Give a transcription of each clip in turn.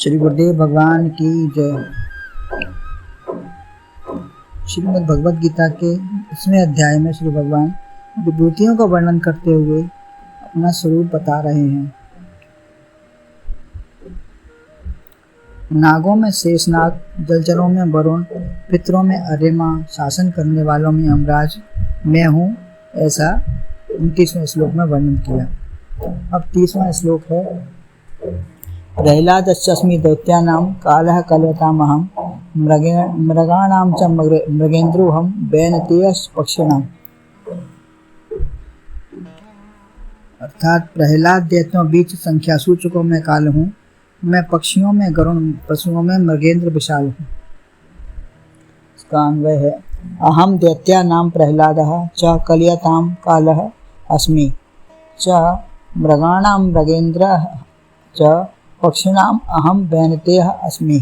श्री गुरुदेव भगवान की जय। श्रीमद् भगवद गीता के इसमें अध्याय में श्री भगवान विभूतियों का वर्णन करते हुए अपना स्वरूप बता रहे हैं। नागों में शेषनाग, जलचरों में वरुण, पितरों में अर्यमा, शासन करने वालों में यमराज मैं हूँ, ऐसा 29वें श्लोक में वर्णन किया। अब 30वां श्लोक है। प्रह्लादस्मि दैत्यानां कालः कलयतामहं मृगाणां च मृगेन्द्रोऽहं वैनतेयश्च पक्षिणाम्। अर्थात प्रहलाद दैत्यों बीच संख्या सूचकों में काल हूँ, मैं पक्षियों में गरुण, पशुओं में मृगेंद्र विशाल हूँ। इसका अन्वय है अहम दैत्यानां प्रह्लादः च कलयतां कालः अस्मि च मृगाणां मृगेन्द्रः च पक्षिणाम अहम वैनतेयः अस्मि।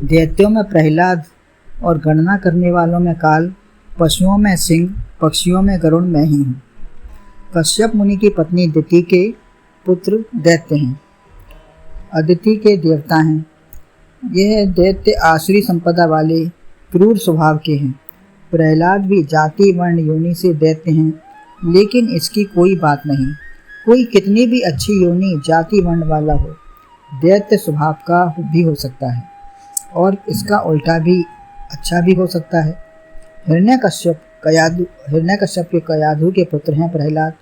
दैत्यों में प्रहलाद और गणना करने वालों में काल, पशुओं में सिंह, पक्षियों में गरुड़ मैं ही हूँ। कश्यप मुनि की पत्नी दिति के पुत्र दैत्य हैं। अदिति के देवता हैं। यह दैत्य आसुरी संपदा वाले क्रूर स्वभाव के हैं। प्रहलाद भी जाति वर्ण योनि से दैत्य हैं, लेकिन इसकी कोई बात नहीं। कोई कितनी भी अच्छी योनि जाति वर्ण वाला हो, दैत्य स्वभाव का भी हो सकता है और इसका उल्टा भी अच्छा भी हो सकता है। हिरण्यकश्यप के कयाधु के पुत्र हैं प्रहलाद।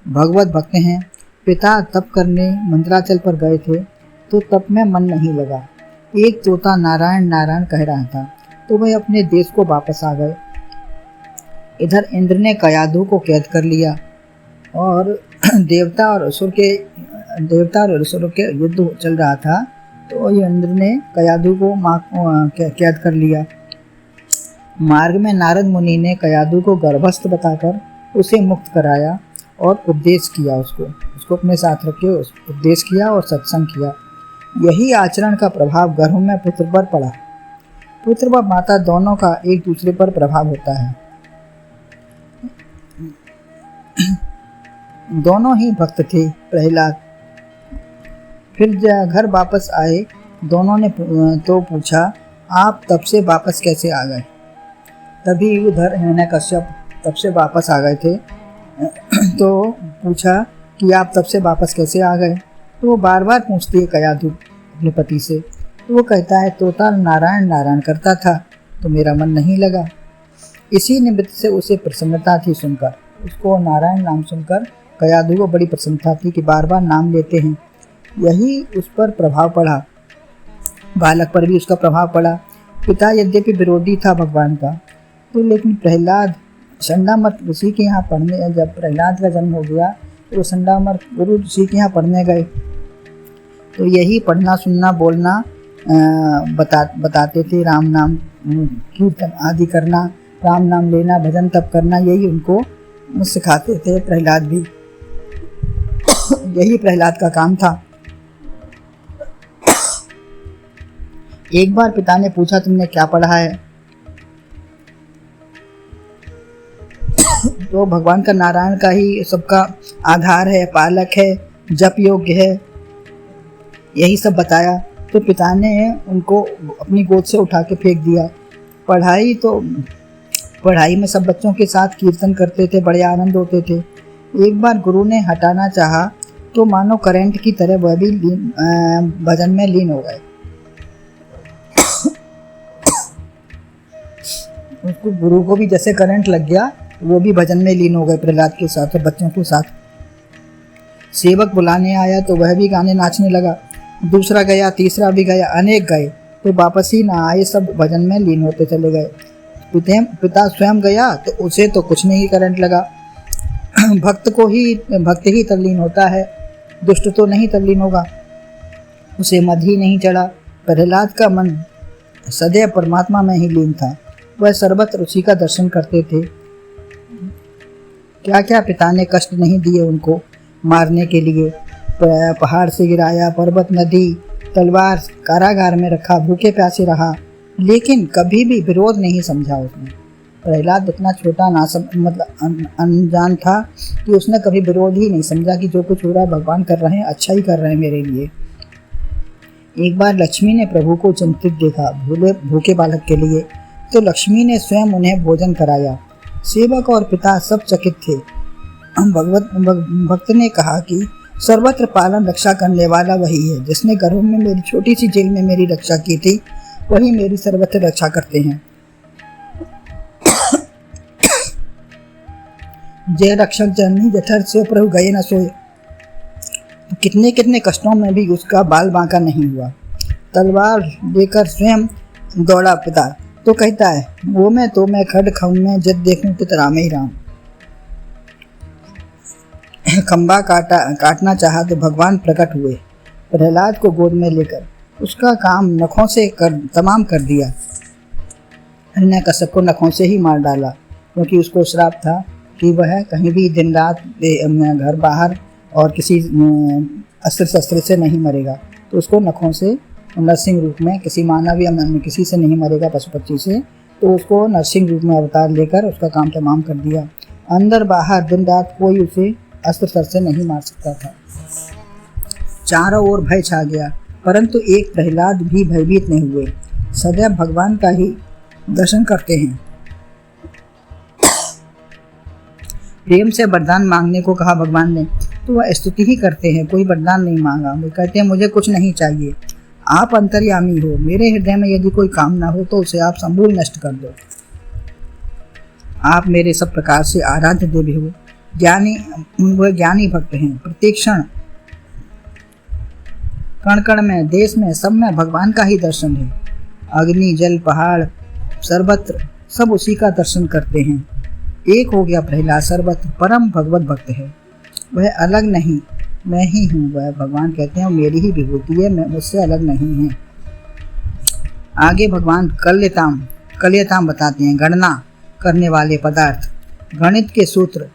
भगवत भक्त हैं। पिता तप करने मंत्राचल पर गए थे तो तप में मन नहीं लगा। एक तोता नारायण नारायण कह रहा था तो वह अपने देश को वापस आ गए। इधर इंद्र ने कयाधु को कैद कर लिया और देवता और असुर के युद्ध चल रहा था, तो इंद्र ने कयाधु को कैद कर लिया। मार्ग में नारद मुनि ने कयाधु को गर्भस्थ बताकर उसे मुक्त कराया और उपदेश किया। उसको अपने साथ रखे उपदेश किया और सत्संग किया। यही आचरण का प्रभाव गर्भ में पुत्र पर पड़ा। पुत्र व माता दोनों का एक दूसरे पर प्रभाव होता है। दोनों ही भक्त थे प्रहलाद। फिर घर वापस आए, दोनों ने तो पूछा आप तब से वापस कैसे आ गए। तभी उधर हिरण्यकश्यप तब से वापस आ गए थे तो पूछा कि आप तब से वापस कैसे आ गए। तो वो बार बार पूछती है कयाधु अपने पति से। तो वो कहता है तोता नारायण नारायण करता था तो मेरा मन नहीं लगा। इसी निमित्त से उसे प्रसन्नता थी सुनकर। उसको नारायण नाम सुनकर कयाधु को बड़ी प्रसन्नता थी कि बार बार नाम लेते हैं। यही उस पर प्रभाव पड़ा। बालक पर भी उसका प्रभाव पड़ा। पिता यद्यपि विरोधी था भगवान का, तो लेकिन प्रहलाद संडामर्त ऋषि के यहाँ पढ़ने, जब प्रहलाद का जन्म हो गया तो संडामर्त गुरु ऋषि के यहाँ पढ़ने गए। तो यही पढ़ना सुनना बोलना बताते थे। राम नाम कीर्तन आदि करना, राम नाम लेना, भजन तप करना, यही उनको सिखाते थे। प्रहलाद भी यही प्रहलाद का काम था। एक बार पिता ने पूछा तुमने क्या पढ़ा है। तो भगवान का नारायण का ही सबका आधार है, पालक है, जप योग्य है, यही सब बताया। तो पिता ने उनको अपनी गोद से उठा के फेंक दिया। पढ़ाई में सब बच्चों के साथ कीर्तन करते थे, बड़े आनंद होते थे। एक बार गुरु ने हटाना चाहा तो मानो करंट की तरह वह भी भजन में लीन हो गए। उसको गुरु को भी जैसे करंट लग गया, वो भी भजन में लीन हो गए प्रहलाद के साथ और बच्चों के साथ। सेवक बुलाने आया तो वह भी गाने नाचने लगा। दूसरा गया, तीसरा भी गया, अनेक गए तो वापस ही ना आए, सब भजन में लीन होते चले गए। पिता स्वयं गया तो उसे तो कुछ नहीं करंट लगा। भक्त ही तल्लीन होता है, दुष्ट तो नहीं तल्लीन होगा। उसे मद ही नहीं चढ़ा। प्रहलाद का मन सदैव परमात्मा में ही लीन था। वह सर्वत्र उसी का दर्शन करते थे। क्या क्या पिता ने कष्ट नहीं दिए उनको मारने के लिए। पहाड़ से गिराया, पर्वत, नदी, तलवार, कारागार में रखा, भूखे प्यासे रहा, लेकिन कभी भी विरोध नहीं समझा उसने। प्रहलाद इतना छोटा अनजान था कि उसने कभी विरोध ही नहीं समझा कि जो कुछ हो रहा है भगवान कर रहे हैं, अच्छा ही कर रहे हैं मेरे लिए। एक बार लक्ष्मी ने प्रभु को चिंतित देखा भूखे बालक के लिए, तो लक्ष्मी ने स्वयं उन्हें भोजन कराया। सेवक और पिता सब चकित थे। भक्त ने कहा कि सर्वत्र पालन रक्षा करने वाला वही है, जिसने गर्भ में मेरी छोटी सी जेल में मेरी रक्षा की थी, वही मेरी सर्वत्र रक्षा करते हैं। जय रक्षक जननी जठर से प्रभु गए न सोए। कितने कितने कष्टों में भी उसका बाल बांका नहीं हुआ। तलवार लेकर स्वयं दौड़ा पिता, तो कहता है वो मैं खड खाऊं में जब देखूं तो राम ही राम। खंबा काटना चाहा तो भगवान प्रकट हुए। प्रहलाद को गोद में लेकर उसका काम नखों से तमाम कर दिया। हिरण्यकश्यप को नखों से ही मार डाला, क्योंकि उसको श्राप था कि वह कहीं भी दिन रात घर बाहर और किसी अस्त्र शस्त्र से नहीं मरेगा। तो उसको नखों से नरसिंह रूप में, किसी मानव या किसी से नहीं मरेगा, पशु पक्षी से, तो उसको नरसिंह रूप में अवतार लेकर उसका काम तमाम कर दिया। अंदर बाहर दिन रात कोई उसे अस्त्र शस्त्र से नहीं मार सकता था। चारों ओर भय छा गया, परंतु एक प्रहलाद भी भयभीत नहीं हुए। सदैव भगवान का ही दर्शन करते हैं। प्रेम से वरदान मांगने को कहा भगवान ने, तो वह स्तुति ही करते हैं, कोई वरदान नहीं मांगा। वो कहते हैं मुझे कुछ नहीं चाहिए, आप अंतर्यामी हो, मेरे हृदय में यदि कोई कामना हो तो उसे आप समूल नष्ट कर दो। आप मेरे सब प्रकार से आराध्य देवी हो। वह ज्ञानी भक्त हैं। प्रत्येक क्षण कण कण में, देश में, सब में भगवान का ही दर्शन है। अग्नि जल पहाड़ सर्वत्र सब उसी का दर्शन करते हैं। एक हो गया प्रहलाद, सर्वत्र परम भगवत भक्त है। वह अलग नहीं, मैं ही हूँ। वह भगवान कहते हैं मेरी ही विभूति है, मैं मुझसे अलग नहीं है। आगे भगवान कल्यताम बताते हैं। गणना करने वाले पदार्थ, गणित के सूत्र,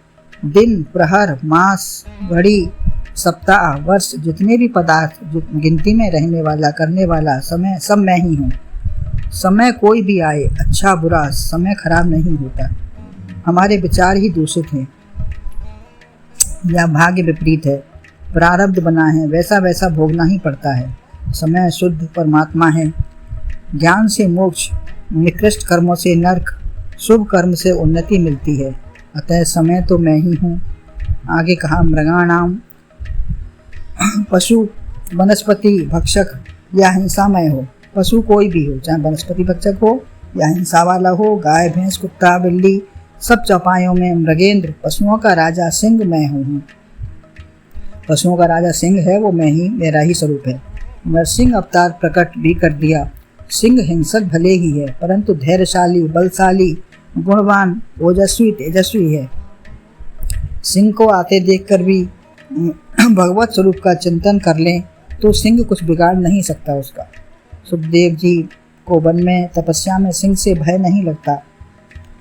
दिन, प्रहर, मास, घड़ी, सप्ताह, वर्ष, जितने भी पदार्थ गिनती में रहने वाला, करने वाला, समय, सब मैं ही हूँ। समय कोई भी आए, अच्छा बुरा, समय खराब नहीं होता। हमारे विचार ही दूषित हैं या भाग्य विपरीत है। प्रारब्ध बना है, वैसा वैसा भोगना ही पड़ता है। समय शुद्ध परमात्मा है। ज्ञान से मोक्ष, निकृष्ट कर्मों से नरक, शुभ कर्म से उन्नति मिलती है। अतः समय तो मैं ही हूँ। आगे कहा मृगाणाम, पशु वनस्पति भक्षक या हिंसामय हो, पशु कोई भी हो, चाहे वनस्पति भक्षक हो या हिंसा वाला हो, गाय भैंस कुत्ता बिल्ली, सब चौपायों में मृगेंद्र, पशुओं का राजा सिंह मैं हूँ। पशुओं का राजा सिंह है, वो मैं ही, मेरा ही स्वरूप है। नरसिंह अवतार प्रकट भी कर दिया। सिंह हिंसक भले ही है, परंतु धैर्यशाली, बलशाली, गुणवान, ओजस्वी, तेजस्वी है। सिंह को आते देखकर भी भगवत स्वरूप का चिंतन कर लें तो सिंह कुछ बिगाड़ नहीं सकता उसका। सुखदेव जी को वन में तपस्या में सिंह से भय नहीं लगता।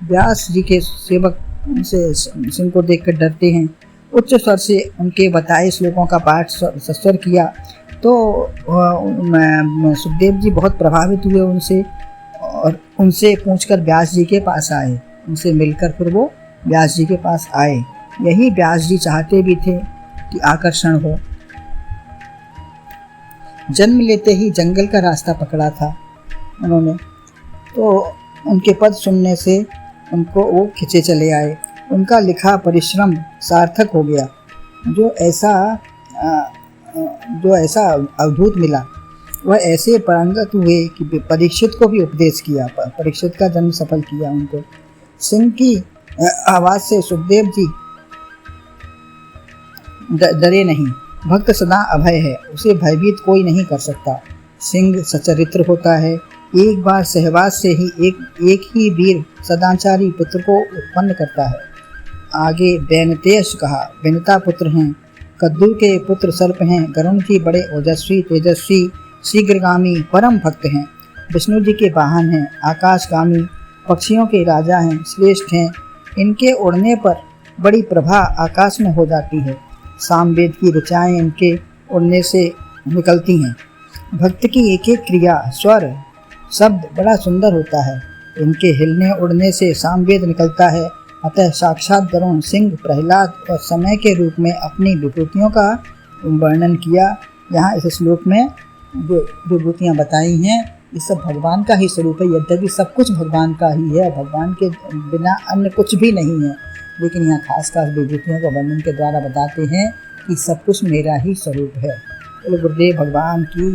व्यास जी के सेवक से सिंह को देखकर डरते हैं। उच्च स्वर से उनके बताए श्लोकों का पाठ सस्वर किया तो सुखदेव जी बहुत प्रभावित हुए उनसे, और उनसे पूछकर व्यास जी के पास आए। उनसे मिलकर फिर वो व्यास जी के पास आए। यही व्यास जी चाहते भी थे कि आकर्षण हो। जन्म लेते ही जंगल का रास्ता पकड़ा था उन्होंने, तो उनके पद सुनने से उनको वो खिंचे चले आए। उनका लिखा परिश्रम सार्थक हो गया। जो ऐसा अवधूत मिला, वह ऐसे पारंगत हुए कि परीक्षित को भी उपदेश किया, परीक्षित का जन्म सफल किया उनको। सिंह की आवाज़ से सुखदेव जी डरे नहीं। भक्त सदा अभय है, उसे भयभीत कोई नहीं कर सकता। सिंह सचरित्र होता है। एक बार सहवास से ही एक ही वीर सदाचारी पुत्र को उत्पन्न करता है। आगे वैनतेश कहा, वैनता पुत्र हैं। कद्दू के पुत्र सर्प हैं। गरुण जी बड़े ओजस्वी, तेजस्वी, शीघ्रगामी, परम भक्त हैं। विष्णु जी के वाहन हैं। आकाशगामी, पक्षियों के राजा हैं, श्रेष्ठ हैं। इनके उड़ने पर बड़ी प्रभा आकाश में हो जाती है। सामवेद की ऋचाएँ इनके उड़ने से निकलती हैं। भक्त की एक एक क्रिया, स्वर, शब्द बड़ा सुंदर होता है। इनके हिलने उड़ने से सामवेद निकलता है। अतः साक्षात वरुण सिंह प्रहलाद और समय के रूप में अपनी विभूतियों का वर्णन किया। यहाँ इस श्लोक में जो विभूतियाँ बताई हैं ये सब भगवान का ही स्वरूप है। यद्यपि सब कुछ भगवान का ही है, भगवान के बिना अन्य कुछ भी नहीं है, लेकिन यहाँ खास विभूतियों का वर्णन के द्वारा बताते हैं कि सब कुछ मेरा ही स्वरूप है। गुरुदेव भगवान की